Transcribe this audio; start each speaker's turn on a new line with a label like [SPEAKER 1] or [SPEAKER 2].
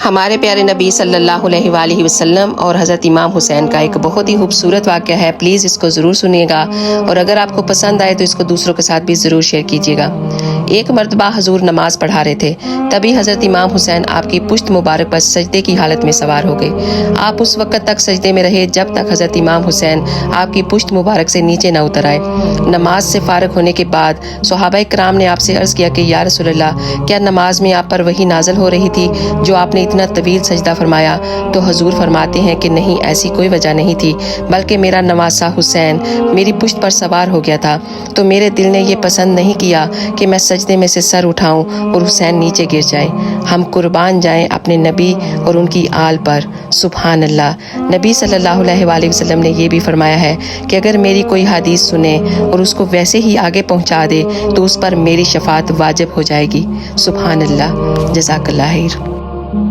[SPEAKER 1] ہمارے پیارے نبی صلی اللہ علیہ وآلہ وسلم اور حضرت امام حسین کا ایک بہت ہی خوبصورت واقعہ ہے. پلیز اس کو ضرور سنیے گا، اور اگر آپ کو پسند آئے تو اس کو دوسروں کے ساتھ بھی ضرور شیئر کیجیے گا. ایک مرتبہ حضور نماز پڑھا رہے تھے، تبھی حضرت امام حسین آپ کی پشت مبارک پر سجدے کی حالت میں سوار ہو گئے. آپ اس وقت تک سجدے میں رہے جب تک حضرت امام حسین آپ کی پشت مبارک سے نیچے نہ اتر آئے. نماز سے فارغ ہونے کے بعد صحابہ کرام نے آپ سے عرض کیا کہ یا رسول اللہ، کیا نماز میں آپ پر وہی نازل ہو رہی تھی جو آپ نے اتنا طویل سجدہ فرمایا؟ تو حضور فرماتے ہیں کہ نہیں، ایسی کوئی وجہ نہیں تھی، بلکہ میرا نواسا حسین میری پشت پر سوار ہو گیا تھا، تو میرے دل نے یہ پسند نہیں کیا کہ میں سجدے میں سے سر اٹھاؤں اور حسین نیچے گر جائے. ہم قربان جائیں اپنے نبی اور ان کی آل پر. سبحان اللہ. نبی صلی اللہ علیہ وآلہ وسلم نے یہ بھی فرمایا ہے کہ اگر میری کوئی حدیث سنے اور اس کو ویسے ہی آگے پہنچا دے تو اس پر میری شفاعت واجب ہو جائے گی. سبحان اللہ. جزاک اللہ خیر.